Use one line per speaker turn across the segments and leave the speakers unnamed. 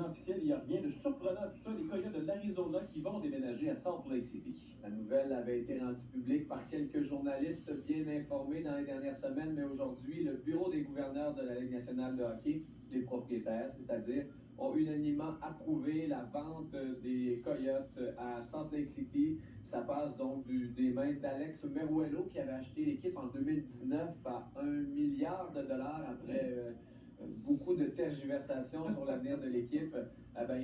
officiel, il n'y a rien de surprenant à tout ça. Les Coyotes de l'Arizona qui vont déménager à Salt Lake City.
La nouvelle avait été rendue publique par quelques journalistes bien informés dans les dernières semaines, mais aujourd'hui, le bureau des gouverneurs de la Ligue nationale de hockey, les propriétaires, c'est-à-dire, ont unanimement approuvé la vente des Coyotes à Salt Lake City. Ça passe donc des mains d'Alex Meruelo qui avait acheté l'équipe en 2019 à 1 milliard de dollars après beaucoup de tergiversations sur l'avenir de l'équipe.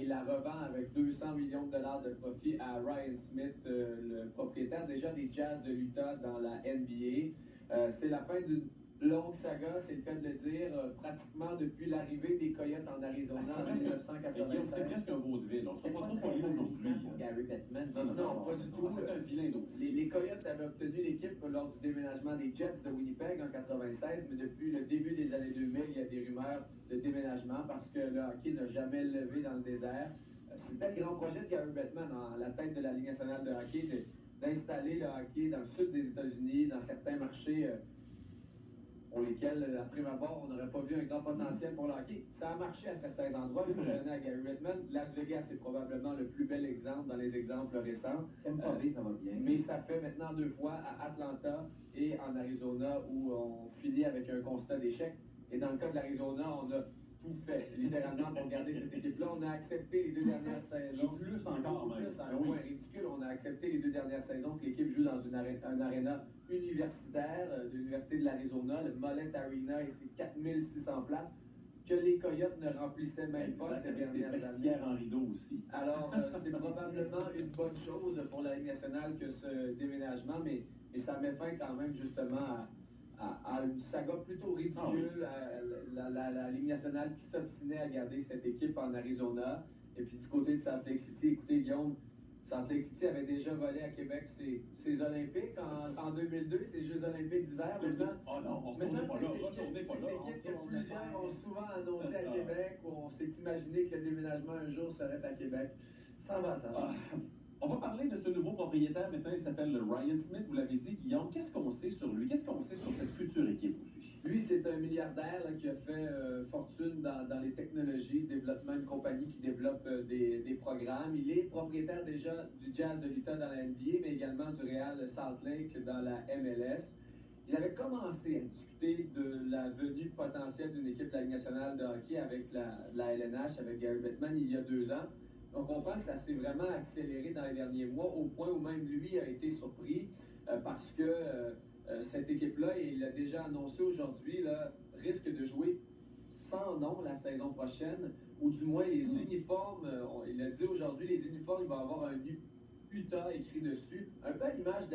Il la revend avec 200 millions de dollars de profit à Ryan Smith, le propriétaire déjà des Jazz de l'Utah dans la NBA. C'est la fin d'une longue saga, c'est le cas de le dire, pratiquement depuis l'arrivée des Coyotes en Arizona en 1996.
C'est presque un vaudeville. On ne sera pas trop poigné aujourd'hui.
Gary Bettman.
Non,
pas du tout.
C'est un vilain dossier.
Les Coyotes avaient obtenu l'équipe lors du déménagement des Jets de Winnipeg en 96, mais depuis le début des années 2000, il y a des rumeurs de déménagement parce que le hockey n'a jamais levé dans le désert. C'était le grand projet de Gary Bettman, à la tête de la Ligue nationale de hockey, d'installer le hockey dans le sud des États-Unis, dans certains marchés pour lesquels, à prime abord, on n'aurait pas vu un grand potentiel pour le hockey. Ça a marché à certains endroits, il faut le donner à Gary Bettman. Las Vegas est probablement le plus bel exemple dans les exemples récents.
Ça va bien.
Mais ça fait maintenant 2 fois à Atlanta et en Arizona où on finit avec un constat d'échec. Et dans le cas de l'Arizona, on a tout fait, littéralement, pour garder cette équipe-là. On a accepté les 2 dernières saisons.
Plus encore, même.
C'est un point ridicule. On a accepté les 2 dernières saisons que l'équipe joue dans un aréna universitaire de l'Université de l'Arizona, le Mullet Arena, et c'est 4600 places que les Coyotes ne remplissaient même pas ces dernières années.
En rideau aussi.
Alors, c'est probablement une bonne chose pour la Ligue nationale que ce déménagement, mais ça met fin quand même justement à une saga plutôt ridicule, la Ligue nationale qui s'obstinait à garder cette équipe en Arizona. Et puis du côté de Salt Lake City, écoutez Guillaume, Salt Lake City avait déjà volé à Québec ses Olympiques en 2002, ses Jeux olympiques d'hiver.
Maintenant,
cette équipe que plusieurs ont souvent annoncé à Québec, où on s'est imaginé que le déménagement un jour serait à Québec. Ça va.
On va parler de ce nouveau propriétaire maintenant, il s'appelle Ryan Smith, vous l'avez dit, Guillaume. Qu'est-ce qu'on sait sur lui? Qu'est-ce qu'on sait sur cette future équipe aussi?
Lui, c'est un milliardaire là, qui a fait fortune dans les technologies, développement, une compagnie qui développe des programmes. Il est propriétaire déjà du Jazz de l'Utah dans la NBA, mais également du Real Salt Lake dans la MLS. Il avait commencé à discuter de la venue potentielle d'une équipe de la Ligue nationale de hockey avec la LNH, avec Gary Bettman, il y a 2 ans. On comprend que ça s'est vraiment accéléré dans les derniers mois, au point où même lui a été surpris parce que cette équipe-là, il l'a déjà annoncé aujourd'hui, risque de jouer sans nom la saison prochaine, ou du moins les uniformes, il a dit aujourd'hui, les uniformes, il va y avoir un Utah écrit dessus, un peu à l'image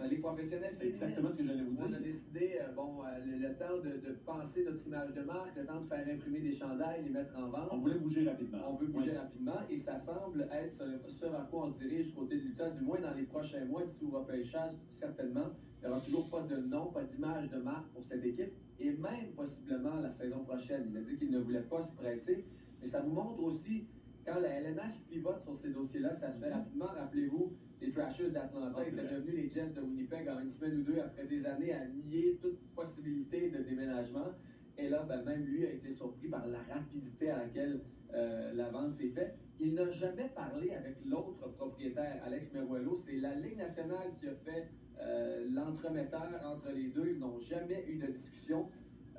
des professionnels.
C'est exactement ce que j'allais vous dire.
On a décidé, le temps de penser notre image de marque, le temps de faire imprimer des chandails, les mettre en vente.
On voulait bouger rapidement.
On veut bouger rapidement, et ça semble être ce vers quoi on se dirige du côté de l'Utah, du moins dans les prochains mois, d'ici au repêchage, certainement. Il n'y aura toujours pas de nom, pas d'image de marque pour cette équipe, et même possiblement la saison prochaine. Il a dit qu'il ne voulait pas se presser, mais ça vous montre aussi quand la LNH pivote sur ces dossiers-là, ça se fait rapidement. Rappelez-vous, les Trashers d'Atlanta étaient devenus les Jets de Winnipeg en 1 semaine ou 2 après des années à nier toute possibilité de déménagement. Et là, même lui a été surpris par la rapidité à laquelle la vente s'est faite. Il n'a jamais parlé avec l'autre propriétaire, Alex Meruelo. C'est la Ligue nationale qui a fait l'entremetteur entre les deux. Ils n'ont jamais eu de discussion.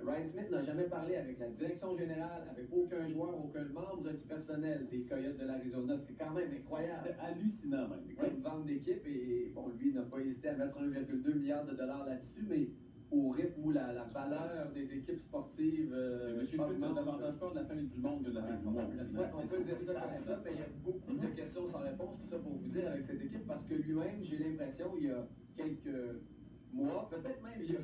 Ryan Smith n'a jamais parlé avec la direction générale, avec aucun joueur, aucun membre du personnel des Coyotes de l'Arizona. C'est quand même incroyable.
C'est hallucinant même.
Une vente d'équipe, et lui n'a pas hésité à mettre 1,2 milliard de dollars là-dessus, mais au rythme où la valeur des équipes sportives...
Monsieur Smith a davantage peur de la fin du monde que de la fin du mois aussi.
On peut dire ça comme ça, mais il y a beaucoup de questions sans réponse, tout ça pour vous dire, avec cette équipe, parce que lui-même, j'ai l'impression, il y a quelques mois, peut-être même il y a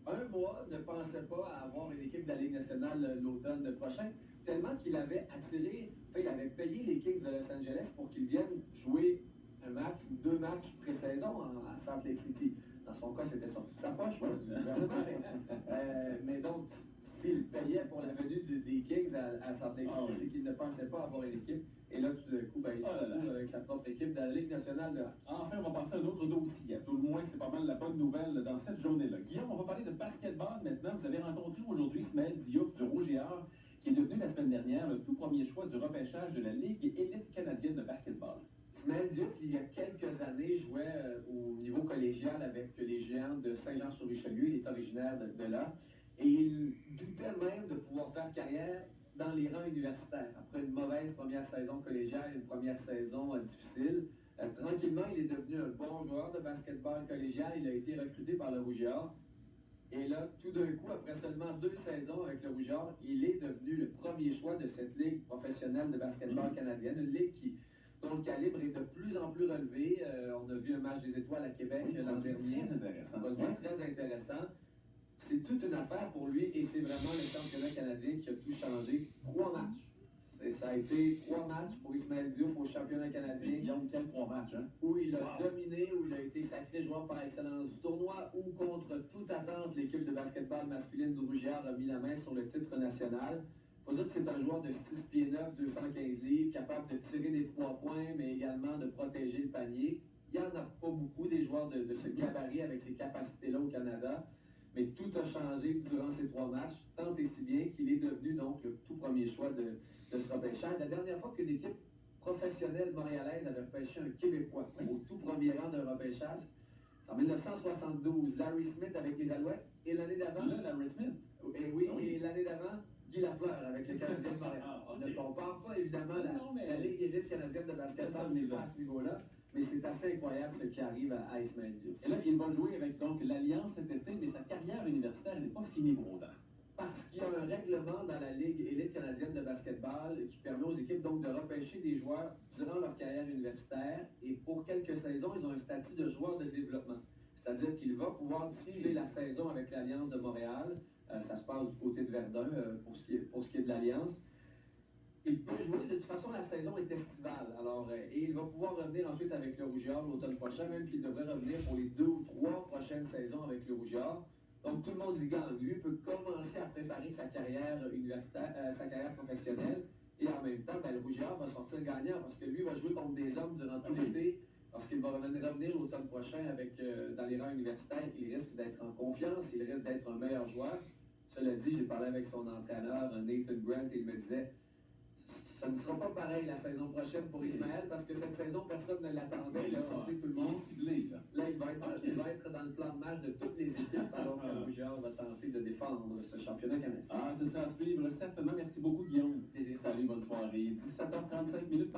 1 mois, ne pensait pas à avoir une équipe de la Ligue nationale l'automne prochain, tellement qu'il avait attiré, il avait payé les Kings de Los Angeles pour qu'ils viennent jouer un match ou 2 matchs pré-saison à Salt Lake City. Dans son cas, c'était sorti de sa poche, du gouvernement. Mais donc, s'il payait pour la venue des Kings à Salt Lake City, c'est qu'il ne pensait pas avoir une équipe. Et là, tout d'un coup, il se retrouve avec sa propre équipe de la Ligue nationale de hockey.
Enfin, on va passer à un autre dossier. À tout le moins, c'est pas mal la bonne nouvelle dans cette journée-là. Guillaume, on va parler de basketball maintenant. Vous avez rencontré aujourd'hui Ismaël Diouf du Rouge et Or, qui qui est devenu la semaine dernière le tout premier choix du repêchage de la Ligue élite canadienne de basketball.
Ismaël Diop, il y a quelques années, jouait au niveau collégial avec les Géants de Saint-Jean-sur-Richelieu. Il est originaire de là. Et il doutait même de pouvoir faire carrière dans les rangs universitaires. Après une mauvaise première saison collégiale, une première saison difficile, tranquillement, il est devenu un bon joueur de basketball collégial. Il a été recruté par le Rouge et Or. Et là, tout d'un coup, après seulement 2 saisons avec le Rouge et Or, il est devenu le premier choix de cette ligue professionnelle de basketball canadienne. Une ligue dont le calibre est de plus en plus relevé. On a vu un match des étoiles à Québec l'an dernier.
Très intéressant.
Très intéressant. C'est toute une affaire pour lui et c'est vraiment le championnat canadien qui a tout changé. 3 matchs. Ça a été 3 matchs pour Ismaël Diouf au championnat canadien.
Il y a quel 3 matchs, hein?
Où il a dominé, où il a été sacré joueur par excellence du tournoi, où contre toute attente, l'équipe de basketball masculine du Rouge et Or a mis la main sur le titre national. Il faut dire que c'est un joueur de 6 pieds 9, 215 livres, capable de tirer des 3 points, mais également de protéger le panier. Il n'y en a pas beaucoup des joueurs de ce gabarit avec ces capacités-là au Canada. Mais tout a changé durant ces 3 matchs, tant et si bien qu'il est devenu donc le tout premier choix de ce repêchage. La dernière fois qu'une équipe professionnelle montréalaise avait repêché un Québécois au tout premier rang d'un repêchage, c'est en 1972. Larry Smith avec les Alouettes. Et l'année d'avant...
Larry Smith?
Et oui, et l'année d'avant, Guy Lafleur avec le Canadien de Montréal. On ne compare pas évidemment la Ligue élite canadienne de basketball à ce niveau-là. Mais c'est assez incroyable ce qui arrive à Ismaël Diouf.
Et là, il va jouer avec donc l'Alliance cet été, mais sa carrière universitaire n'est pas finie pour autant.
Parce qu'il y a un règlement dans la Ligue élite canadienne de basketball qui permet aux équipes donc de repêcher des joueurs durant leur carrière universitaire. Et pour quelques saisons, ils ont un statut de joueur de développement. C'est-à-dire qu'il va pouvoir disputer la saison avec l'Alliance de Montréal. Ça se passe du côté de Verdun pour ce qui est de l'Alliance. Il peut jouer, de toute façon, la saison est estivale. Alors, et il va pouvoir revenir ensuite avec le Rouge et Or l'automne prochain, même qu'il devrait revenir pour les 2 ou 3 prochaines saisons avec le Rouge et Or. Donc, tout le monde y gagne. Lui peut commencer à préparer sa carrière universitaire, sa carrière professionnelle. Et en même temps, le Rouge et Or va sortir gagnant parce que lui va jouer contre des hommes durant tout l'été. Lorsqu'il va revenir l'automne prochain dans les rangs universitaires, il risque d'être en confiance, il risque d'être un meilleur joueur. Cela dit, j'ai parlé avec son entraîneur, Nathan Grant, et il me disait... Ça ne sera pas pareil la saison prochaine pour Ismaël parce que cette saison, personne ne l'attendait. Il a surpris tout le monde. Là, il va être dans le plan de match de toutes les équipes alors que le Rouge et Or va tenter de défendre ce championnat canadien.
Ah, ce sera à suivre certainement. Merci beaucoup, Guillaume. Salut, bonne soirée. 17h35 minutes.